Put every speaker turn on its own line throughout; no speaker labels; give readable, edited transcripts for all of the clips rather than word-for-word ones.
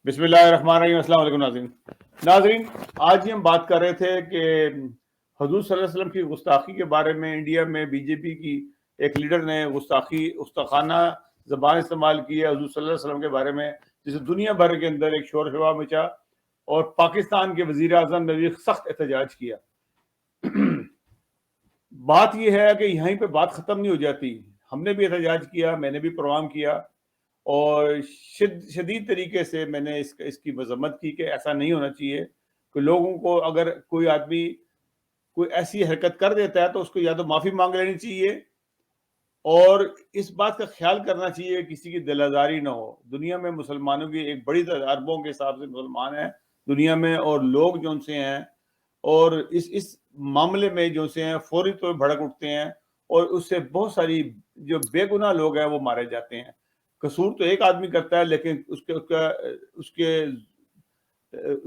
بسم اللہ الرحمن الرحیم۔ السلام علیکم ناظرین، آج ہی ہم بات کر رہے تھے کہ حضور صلی اللہ علیہ وسلم کی گستاخی کے بارے میں انڈیا میں بی جے پی کی ایک لیڈر نے گستاخانہ زبان استعمال کی ہے حضور صلی اللہ علیہ وسلم کے بارے میں، جسے دنیا بھر کے اندر ایک شور شبہ مچا اور پاکستان کے وزیر اعظم نے بھی سخت احتجاج کیا۔ بات یہ ہے کہ یہیں پہ بات ختم نہیں ہو جاتی۔ ہم نے بھی احتجاج کیا، میں نے بھی پروگرام کیا اور شدید طریقے سے میں نے اس کی مذمت کی کہ ایسا نہیں ہونا چاہیے کہ لوگوں کو، اگر کوئی آدمی کوئی ایسی حرکت کر دیتا ہے تو اس کو یا تو معافی مانگ لینی چاہیے اور اس بات کا خیال کرنا چاہیے کسی کی دل آزاری نہ ہو۔ دنیا میں مسلمانوں کی ایک بڑی تعداد، اربوں کے حساب سے مسلمان ہیں دنیا میں، اور لوگ جو ان سے ہیں اور اس معاملے میں جو سے ہیں فوری طور پر بھڑک اٹھتے ہیں اور اس سے بہت ساری جو بے گناہ لوگ ہیں وہ مارے جاتے ہیں۔ قصور تو ایک آدمی کرتا ہے، لیکن اس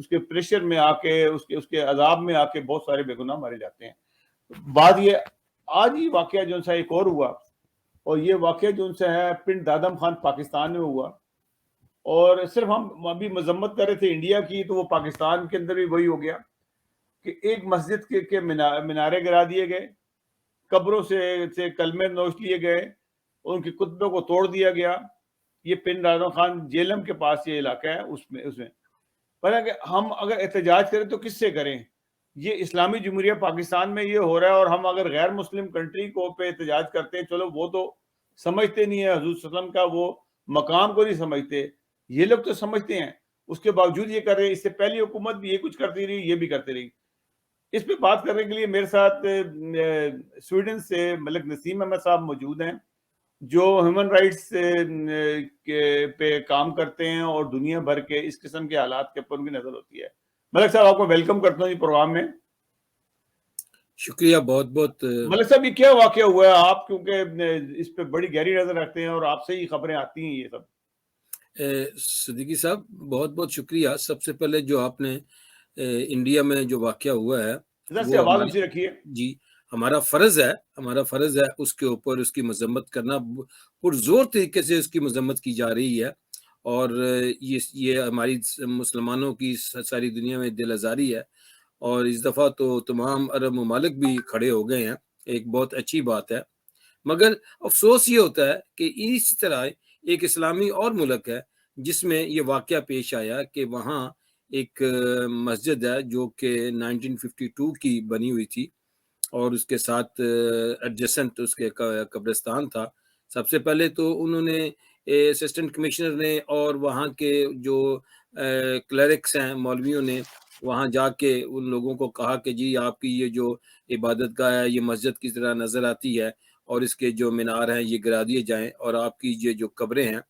کے پریشر میں آ کے، اس کے عذاب میں آ کے بہت سارے بے گناہ مارے جاتے ہیں۔ بات یہ آج ہی واقعہ جو سا ایک اور ہوا، اور یہ واقعہ جو سے ہے پنڈ دادم خان پاکستان میں ہوا، اور صرف ہم ابھی مذمت کر رہے تھے انڈیا کی، تو وہ پاکستان کے اندر بھی وہی ہو گیا کہ ایک مسجد کے مینارے گرا دیے گئے، قبروں سے کلمے نوش لیے گئے، ان کی کتبوں کو توڑ دیا گیا۔ یہ پنڈ دادم خان جیلم کے پاس یہ علاقہ ہے، اس میں کہ ہم اگر احتجاج کریں تو کس سے کریں؟ یہ اسلامی جمہوریہ پاکستان میں یہ ہو رہا ہے، اور ہم اگر غیر مسلم کنٹری کو پہ احتجاج کرتے ہیں، چلو وہ تو سمجھتے نہیں ہے حضور صلی اللہ علیہ وسلم کا وہ مقام کو نہیں سمجھتے، یہ لوگ تو سمجھتے ہیں، اس کے باوجود یہ کر رہے ہیں۔ اس سے پہلی حکومت بھی یہ کچھ کرتی رہی، یہ بھی کرتی رہی۔ اس پہ بات کرنے کے لیے میرے ساتھ سویڈن سے ملک نسیم احمد صاحب موجود ہیں، جو ہیومن رائٹس پہ کام کرتے ہیں اور دنیا بھر کے اس قسم کے حالات کے اوپر ان کی نظر ہوتی ہے۔ ملک صاحب، آپ کو ویلکم کرتا ہوں یہ پروگرام میں۔
شکریہ، بہت بہت۔
ملک صاحب، یہ کیا واقعہ ہوا ہے؟ آپ کیونکہ اس پہ بڑی گہری نظر رکھتے ہیں اور آپ سے ہی خبریں آتی ہیں یہ سب۔
صدیقی صاحب، بہت بہت شکریہ۔ سب سے پہلے جو آپ نے انڈیا میں جو واقعہ ہوا ہے وہ
آواز اونچی رکھیے۔
جی، ہمارا فرض ہے اس کے اوپر اس کی مذمت کرنا، پرزور طریقے سے اس کی مذمت کی جا رہی ہے، اور یہ ہماری مسلمانوں کی ساری دنیا میں دل آزاری ہے، اور اس دفعہ تو تمام عرب ممالک بھی کھڑے ہو گئے ہیں، ایک بہت اچھی بات ہے۔ مگر افسوس یہ ہوتا ہے کہ اس طرح ایک اسلامی اور ملک ہے جس میں یہ واقعہ پیش آیا کہ وہاں ایک مسجد ہے جو کہ 1952 کی بنی ہوئی تھی، اور اس کے ساتھ ایڈجسنٹ اس کے قبرستان تھا۔ سب سے پہلے تو انہوں نے اسسٹنٹ کمشنر نے اور وہاں کے جو کلرکس ہیں، مولویوں نے وہاں جا کے ان لوگوں کو کہا کہ جی آپ کی یہ جو عبادت گاہ ہے یہ مسجد کی طرح نظر آتی ہے، اور اس کے جو مینار ہیں یہ گرا دیے جائیں، اور آپ کی یہ جو قبریں ہیں،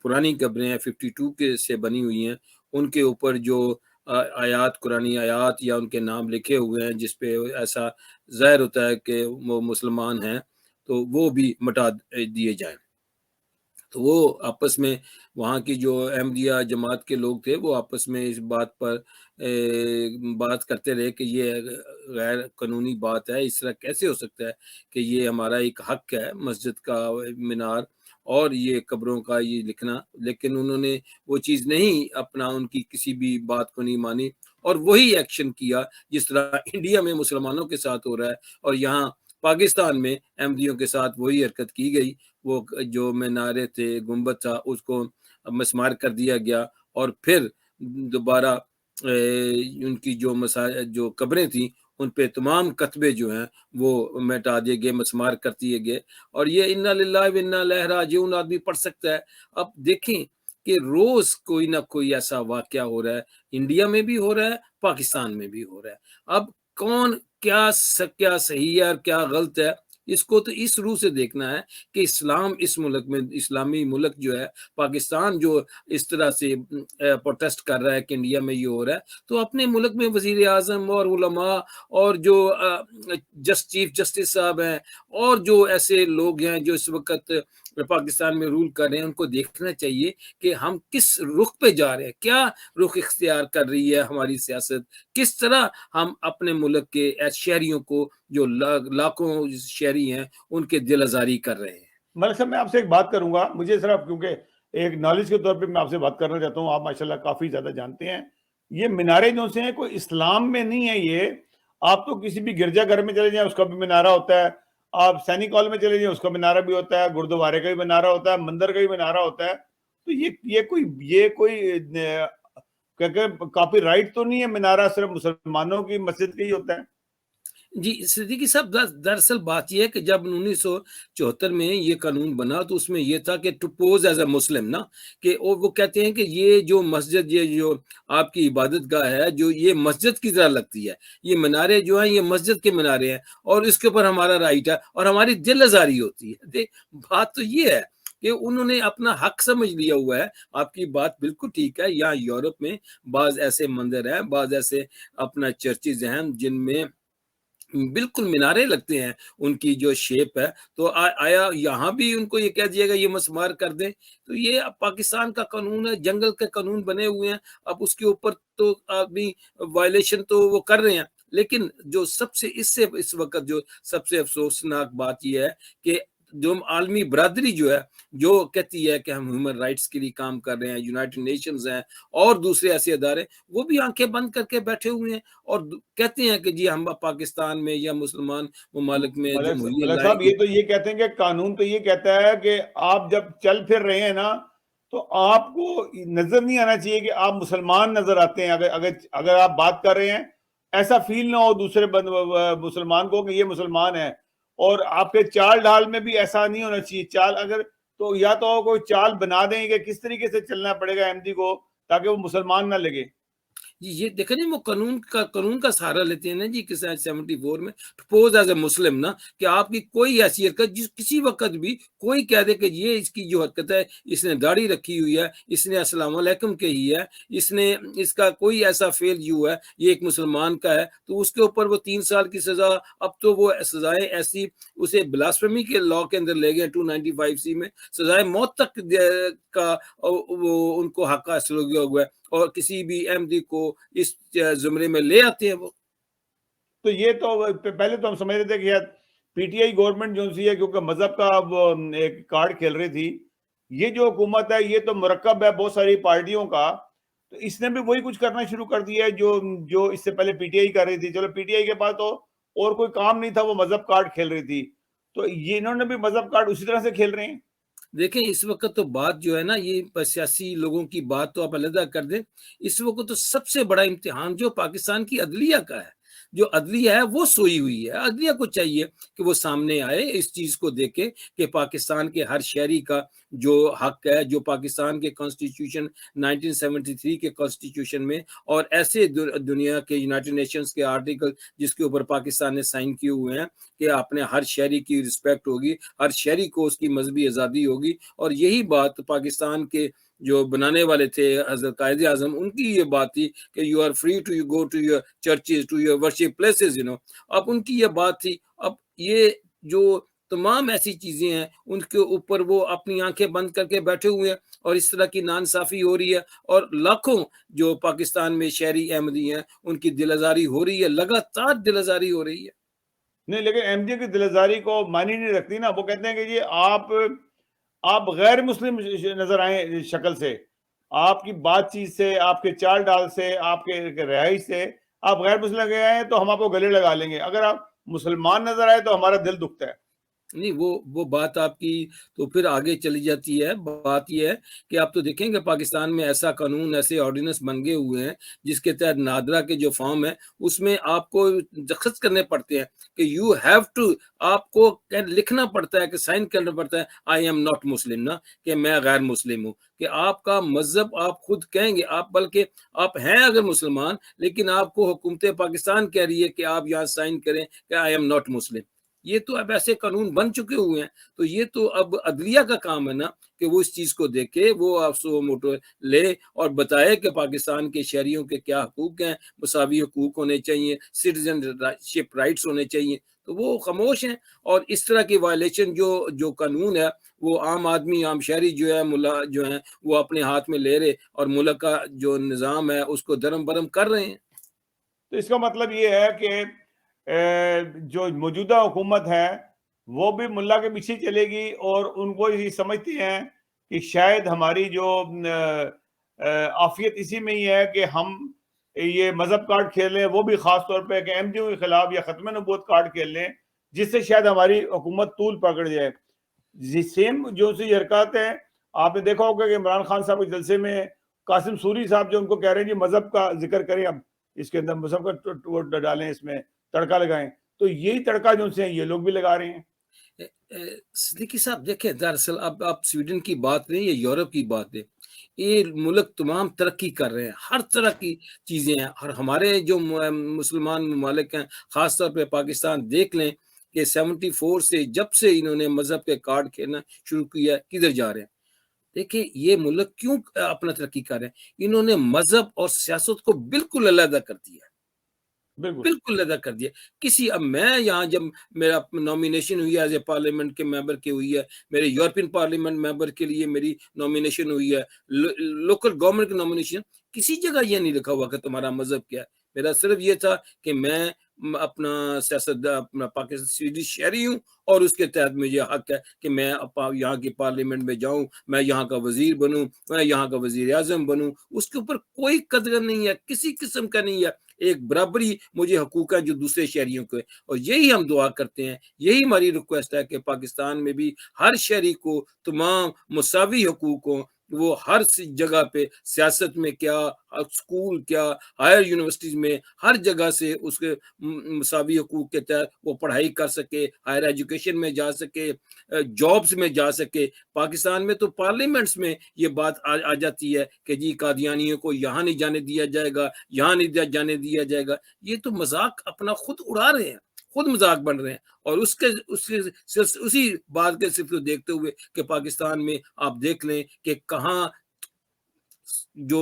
پرانی قبریں ہیں 52 کے سے بنی ہوئی ہیں، ان کے اوپر جو آیات، قرآنی آیات یا ان کے نام لکھے ہوئے ہیں جس پہ ایسا ظاہر ہوتا ہے کہ وہ مسلمان ہیں، تو وہ بھی مٹا دیے جائیں۔ تو وہ آپس میں وہاں کی جو احمدیہ جماعت کے لوگ تھے وہ آپس میں اس بات پر بات کرتے رہے کہ یہ غیر قانونی بات ہے، اس طرح کیسے ہو سکتا ہے کہ یہ ہمارا ایک حق ہے مسجد کا مینار اور یہ قبروں کا یہ لکھنا۔ لیکن انہوں نے وہ چیز نہیں اپنا، ان کی کسی بھی بات کو نہیں مانی، اور وہی ایکشن کیا جس طرح انڈیا میں مسلمانوں کے ساتھ ہو رہا ہے، اور یہاں پاکستان میں احمدیوں کے ساتھ وہی حرکت کی گئی۔ وہ جو مینارے تھے، گنبد تھا، اس کو مسمار کر دیا گیا، اور پھر دوبارہ ان کی جو قبریں تھیں ان پہ تمام کتبے جو ہیں وہ مٹا دیے گئے، مسمار کر دیے گئے۔ اور یہ انا للہ و انا الیہ راجعون آدمی پڑھ سکتا ہے۔ اب دیکھیں کہ روز کوئی نہ کوئی ایسا واقعہ ہو رہا ہے، انڈیا میں بھی ہو رہا ہے، پاکستان میں بھی ہو رہا ہے۔ اب کون کیا صحیح ہے اور کیا غلط ہے، اس کو تو اس روح سے دیکھنا ہے کہ اسلام اس ملک میں، اسلامی ملک جو ہے پاکستان، جو اس طرح سے پروٹیسٹ کر رہا ہے کہ انڈیا میں یہ ہو رہا ہے، تو اپنے ملک میں وزیر اعظم اور علماء اور جو چیف جسٹس صاحب ہیں اور جو ایسے لوگ ہیں جو اس وقت پاکستان میں رول کر رہے ہیں، ان کو دیکھنا چاہیے کہ ہم کس رخ پہ جا رہے ہیں، کیا رخ اختیار کر رہی ہے ہماری سیاست، کس طرح ہم اپنے ملک کے شہریوں کو جو لاکھوں شہری ہیں ان کے دل آزاری کر رہے ہیں۔
ملک صاحب، میں آپ سے ایک بات کروں گا، مجھے صرف کیونکہ ایک نالج کے طور پہ میں آپ سے بات کرنا چاہتا ہوں، آپ ماشاءاللہ کافی زیادہ جانتے ہیں، یہ مینارے جو سے ہیں کوئی اسلام میں نہیں ہے یہ. آپ تو کسی بھی گرجا گھر میں چلے جائیں اس کا بھی مینارہ ہوتا ہے، آپ سینک ہال میں چلے جائیں اس کا مینارہ بھی ہوتا ہے، گردوارے کا بھی مینارہ ہوتا ہے، مندر کا بھی مینارہ ہوتا ہے. تو یہ کوئی کاپی رائٹ تو نہیں ہے مینارہ صرف مسلمانوں کی مسجد کا ہی ہوتا ہے؟
جی صدیقی صاحب، دراصل بات یہ ہے کہ جب 1974 میں یہ قانون بنا تو اس میں یہ تھا کہ ٹو پوز ایز اے مسلم نا، کہ وہ کہتے ہیں کہ یہ جو مسجد، یہ جو آپ کی عبادت گاہ ہے، جو یہ مسجد کی طرح لگتی ہے، یہ منارے جو ہیں یہ مسجد کے منارے ہیں، اور اس کے اوپر ہمارا رائٹ ہے اور ہماری دل آزاری ہوتی ہے. بات تو یہ ہے کہ انہوں نے اپنا حق سمجھ لیا ہوا ہے. آپ کی بات بالکل ٹھیک ہے، یہاں یورپ میں بعض ایسے مندر ہیں، بعض ایسے اپنا چرچز ہیں جن میں بالکل مینارے لگتے ہیں، ان کی جو شیپ ہے. تو آیا یہاں بھی ان کو یہ کہہ دیا گا یہ مسمار کر دیں؟ تو یہ اب پاکستان کا قانون ہے، جنگل کے قانون بنے ہوئے ہیں، اب اس کے اوپر تو آدمی وائلیشن تو وہ کر رہے ہیں. لیکن جو سب سے اس وقت جو سب سے افسوسناک بات یہ ہے کہ جو عالمی برادری جو ہے، جو کہتی ہے کہ ہم ہیومن رائٹس کے لیے کام کر رہے ہیں، یونائٹڈ نیشنز ہیں اور دوسرے ایسے ادارے، وہ بھی آنکھیں بند کر کے بیٹھے ہوئے ہیں اور کہتے ہیں کہ جی ہم پاکستان میں یا مسلمان ممالک میں جمہوریت
ملک
لائیں
صاحب
گے.
یہ تو یہ کہتے ہیں کہ قانون تو یہ کہتا ہے کہ آپ جب چل پھر رہے ہیں نا تو آپ کو نظر نہیں آنا چاہیے کہ آپ مسلمان نظر آتے ہیں. اگر آپ بات کر رہے ہیں ایسا فیل نہ ہو دوسرے مسلمان کو کہ یہ مسلمان ہے. اور آپ کے چال ڈھال میں بھی ایسا نہیں ہونا چاہیے. چال اگر تو یا تو کوئی چال بنا دیں کہ کس طریقے سے چلنا پڑے گا احمدی کو تاکہ وہ مسلمان نہ لگے.
جی یہ دیکھیں جی، وہ قانون کا سہارا لیتے ہیں نا جی، 74 میں پوز ایز اے مسلم نا، کہ آپ کی کوئی ایسی حرکت کسی وقت بھی کوئی کہہ دے کہ یہ اس کی جو حرکت ہے، اس نے داڑھی رکھی ہوئی ہے، اس نے السلام علیکم کہی ہے، اس کا کوئی ایسا فعل جو ہے یہ ایک مسلمان کا ہے، تو اس کے اوپر وہ 3 سال کی سزا. اب تو وہ سزائیں ایسی اسے بلاسفیمی کے لا کے اندر لے گئے، 295C میں سزائے موت تک کا وہ ان کو حق حاصل ہو گیا ہوا ہے، اور کسی بھی احمدی کو اس زمرے میں لے آتے ہیں وہ.
تو یہ تو پہلے تو ہم سمجھ رہے تھے کہ پی ٹی آئی گورنمنٹ جو سی ہے کیونکہ مذہب کا وہ ایک کارڈ کھیل رہی تھی. یہ جو حکومت ہے یہ تو مرکب ہے بہت ساری پارٹیوں کا، تو اس نے بھی وہی کچھ کرنا شروع کر دیا ہے جو اس سے پہلے پی ٹی آئی کر رہی تھی. چلو پی ٹی آئی کے پاس تو اور کوئی کام نہیں تھا، وہ مذہب کارڈ کھیل رہی تھی، تو یہ انہوں نے بھی مذہب کارڈ اسی طرح سے کھیل رہے ہیں.
دیکھیں اس وقت تو بات جو ہے نا، یہ سیاسی لوگوں کی بات تو آپ علیحدہ کر دیں، اس وقت تو سب سے بڑا امتحان جو پاکستان کی عدلیہ کا ہے. جو عدلیہ ہے وہ سوئی ہوئی ہے. عدلیہ کو چاہیے کہ وہ سامنے آئے، اس چیز کو دیکھے کہ پاکستان کے ہر شہری کا جو حق ہے، جو پاکستان کے کانسٹیٹیوشن 1973 کے کانسٹیٹیوشن میں اور ایسے دنیا کے یونائٹڈ نیشنز کے آرٹیکل جس کے اوپر پاکستان نے سائن کیے ہوئے ہیں کہ اپنے ہر شہری کی رسپیکٹ ہوگی، ہر شہری کو اس کی مذہبی آزادی ہوگی. اور یہی بات پاکستان کے جو بنانے والے تھے حضرت قائد اعظم، ان کی یہ بات تھی کہ you are free to go to your churches, to your worship places, اب ان کی یہ بات تھی. اب یہ جو تمام ایسی چیزیں ہیں ان کے اوپر وہ اپنی آنکھیں بند کر کے بیٹھے ہوئے ہیں، اور اس طرح کی ناانصافی ہو رہی ہے، اور لاکھوں جو پاکستان میں شہری احمدی ہیں ان کی دل آزاری ہو رہی ہے، لگاتار دل آزاری ہو رہی ہے.
نہیں لیکن ایم جی کی دل آزاری کو معنی نہیں رکھتی نا. وہ کہتے ہیں کہ یہ آپ غیر مسلم نظر آئیں شکل سے، آپ کی بات چیت سے، آپ کے چال ڈال سے، آپ کے رہائش سے آپ غیر مسلم گئے ہیں تو ہم آپ کو گلے لگا لیں گے. اگر آپ مسلمان نظر آئے تو ہمارا دل دکھتا ہے.
نہیں وہ بات آپ کی تو پھر آگے چلی جاتی ہے. بات یہ ہے کہ آپ تو دیکھیں گے پاکستان میں ایسا قانون، ایسے آرڈیننس بن گئے ہوئے ہیں جس کے تحت نادرا کے جو فارم ہے اس میں آپ کو دستخط کرنے پڑتے ہیں کہ یو ہیو ٹو، آپ کو لکھنا پڑتا ہے کہ سائن کرنا پڑتا ہے آئی ایم ناٹ مسلم نا، کہ میں غیر مسلم ہوں. کہ آپ کا مذہب آپ خود کہیں گے، آپ بلکہ آپ ہیں اگر مسلمان، لیکن آپ کو حکومت پاکستان کہہ رہی ہے کہ آپ یہاں سائن کریں کہ آئی ایم ناٹ مسلم. یہ تو اب ایسے قانون بن چکے ہوئے ہیں. تو یہ تو اب عدلیہ کا کام ہے نا کہ وہ اس چیز کو دیکھے، وہ سو موٹو لے اور بتائے کہ پاکستان کے شہریوں کے کیا حقوق ہیں، مساوی حقوق ہونے چاہیے، سٹیزن شپ رائٹس ہونے چاہیے. تو وہ خاموش ہیں، اور اس طرح کی وائلیشن جو قانون ہے وہ عام آدمی، عام شہری جو ہے، ملا جو ہیں وہ اپنے ہاتھ میں لے رہے اور ملک کا جو نظام ہے اس کو درم برم کر رہے ہیں.
تو اس کا مطلب یہ ہے کہ جو موجودہ حکومت ہے وہ بھی ملا کے پیچھے چلے گی، اور ان کو یہ سمجھتے ہیں کہ شاید ہماری جو عافیت اسی میں ہی ہے کہ ہم یہ مذہب کارڈ کھیل لیں, وہ بھی خاص طور پہ کہ احمدیوں کے خلاف یا ختم نبوت کارڈ کھیل لیں, جس سے شاید ہماری حکومت طول پکڑ جائے. سیم جو سی حرکات ہیں, آپ نے دیکھا ہوگا کہ عمران خان صاحب کے جلسے میں قاسم سوری صاحب جو ان کو کہہ رہے ہیں جی مذہب کا ذکر کریں, اب اس کے اندر مذہب کا ڈالیں, اس میں تڑکا لگائیں, تو یہی تڑکا جو سے یہ لوگ بھی لگا رہے ہیں.
صدیقی صاحب دیکھیں, دراصل اب آپ سویڈن کی بات کریں یا یورپ کی بات ہے, یہ ملک تمام ترقی کر رہے ہیں, ہر طرح کی چیزیں ہیں, اور ہمارے جو مسلمان ممالک ہیں, خاص طور پہ پاکستان دیکھ لیں کہ 74 سے جب سے انہوں نے مذہب کے کارڈ کھیلنا شروع کیا, کدھر جا رہے ہیں. دیکھیں یہ ملک کیوں اپنا ترقی کر رہے ہیں, انہوں نے مذہب اور سیاست کو بالکل علیحدہ کر دیا, بالکل علیحدہ کر دیا. کسی اب میں یہاں جب میرا نامینیشن ہوئی ہے ایز اے پارلیمنٹ کے ممبر کی ہوئی ہے, میرے یورپین پارلیمنٹ ممبر کے لیے میری نامینیشن ہوئی ہے, لوکل گورنمنٹ کی نامینیشن, کسی جگہ یہ نہیں لکھا ہوا کہ تمہارا مذہب کیا ہے. میرا صرف یہ تھا کہ میں اپنا سیاست اپنا پاکستان سویڈش شہری ہوں, اور اس کے تحت مجھے حق ہے کہ میں یہاں کی پارلیمنٹ میں جاؤں, میں یہاں کا وزیر بنوں, میں یہاں کا وزیر اعظم بنوں. اس کے اوپر کوئی قدر نہیں ہے, کسی قسم کا نہیں ہے, ایک برابری مجھے حقوق ہے جو دوسرے شہریوں کو ہے. اور یہی ہم دعا کرتے ہیں, یہی ہماری ریکویسٹ ہے کہ پاکستان میں بھی ہر شہری کو تمام مساوی حقوق ہوں, وہ ہر جگہ پہ سیاست میں کیا, اسکول کیا, ہائر یونیورسٹیز میں, ہر جگہ سے اس کے مساوی حقوق کے تحت وہ پڑھائی کر سکے, ہائر ایجوکیشن میں جا سکے, جابس میں جا سکے. پاکستان میں تو پارلیمنٹس میں یہ بات آ جاتی ہے کہ جی قادیانیوں کو یہاں نہیں جانے دیا جائے گا, یہاں نہیں جانے دیا جائے گا. یہ تو مذاق اپنا خود اڑا رہے ہیں, خود مذاق بن رہے ہیں. اور اسی بات کے صرف دیکھتے ہوئے کہ پاکستان میں آپ دیکھ لیں کہ کہاں جو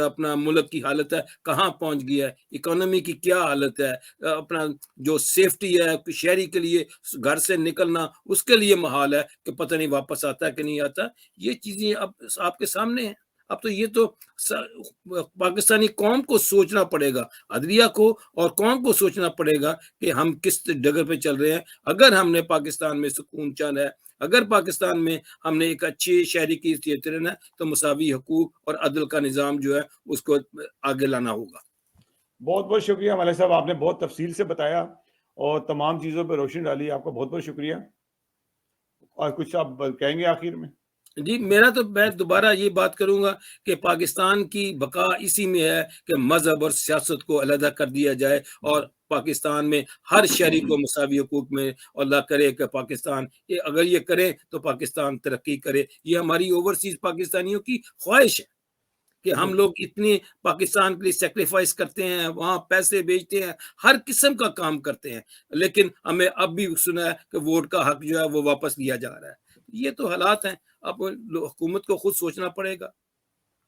اپنا ملک کی حالت ہے کہاں پہنچ گیا ہے, اکانومی کی کیا حالت ہے, اپنا جو سیفٹی ہے شہری کے لیے گھر سے نکلنا اس کے لیے محال ہے کہ پتہ نہیں واپس آتا ہے کہ نہیں آتا. یہ چیزیں اب آپ کے سامنے ہیں. اب تو یہ تو پاکستانی قوم کو سوچنا پڑے گا, عدلیہ کو اور قوم کو سوچنا پڑے گا کہ ہم کس ڈگر پہ چل رہے ہیں. اگر ہم نے پاکستان میں سکون چاہنا ہے, اگر پاکستان میں ہم نے ایک اچھے شہری کی حیثیت رہنا ہے, تو مساوی حقوق اور عدل کا نظام جو ہے اس کو آگے لانا ہوگا.
بہت بہت شکریہ ملک صاحب, آپ نے بہت تفصیل سے بتایا اور تمام چیزوں پہ روشنی ڈالی. آپ کا بہت بہت شکریہ. اور کچھ آپ کہیں گے آخر میں؟
جی میرا تو میں دوبارہ یہ بات کروں گا کہ پاکستان کی بقا اسی میں ہے کہ مذہب اور سیاست کو علیحدہ کر دیا جائے, اور پاکستان میں ہر شہری کو مساوی حقوق میں, اور اللہ کرے کہ پاکستان اگر یہ کریں تو پاکستان ترقی کرے. یہ ہماری اوورسیز پاکستانیوں کی خواہش ہے کہ ہم لوگ اتنے پاکستان کے لیے سیکریفائس کرتے ہیں, وہاں پیسے بیچتے ہیں, ہر قسم کا کام کرتے ہیں, لیکن ہمیں اب بھی سنا ہے کہ ووٹ کا حق جو ہے وہ واپس لیا جا رہا ہے. یہ تو حالات ہیں, اب حکومت کو خود سوچنا پڑے گا.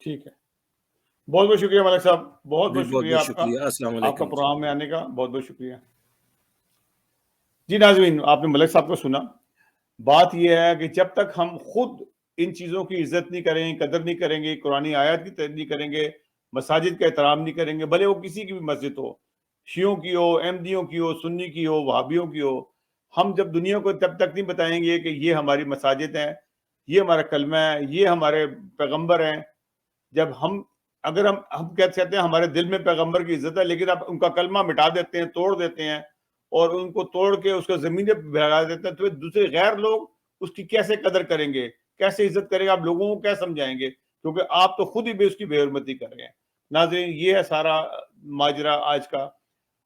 ٹھیک ہے, بہت بہت شکریہ ملک صاحب, بہت بہت شکریہ آپ کا,
السلام
آپ کا
علیکم.
پروگرام میں آنے کا بہت بہت شکریہ. جی ناظرین, آپ نے ملک صاحب کو سنا. بات یہ ہے کہ جب تک ہم خود ان چیزوں کی عزت نہیں کریں گے, قدر نہیں کریں گے, قرآن آیات کی تقدیر نہیں کریں گے, مساجد کا احترام نہیں کریں گے, بھلے وہ کسی کی بھی مسجد ہو, شیعوں کی ہو, احمدیوں کی ہو, سنی کی ہو, وہابیوں کی ہو, ہم جب دنیا کو تب تک نہیں بتائیں گے کہ یہ ہماری مساجد ہیں, یہ ہمارا کلمہ ہے, یہ ہمارے پیغمبر ہیں. جب اگر ہم کہتے ہیں ہمارے دل میں پیغمبر کی عزت ہے, لیکن اب ان کا کلمہ مٹا دیتے ہیں, توڑ دیتے ہیں, اور ان کو توڑ کے اس کو زمین پہ بھگا دیتے ہیں, تو دوسرے غیر لوگ اس کی کیسے قدر کریں گے, کیسے عزت کریں گے, آپ لوگوں کو کیا سمجھائیں گے, کیونکہ آپ تو خود ہی اس کی بے حرمتی کر رہے ہیں. ناظرین, یہ ہے سارا ماجرا آج کا.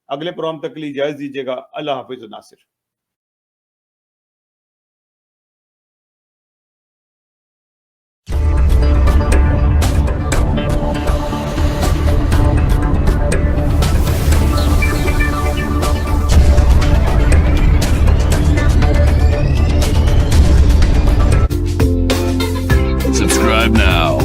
اگلے پروگرام تک کے لیے اجازت دیجیے گا. اللہ حافظ و ناصر.
Subscribe now.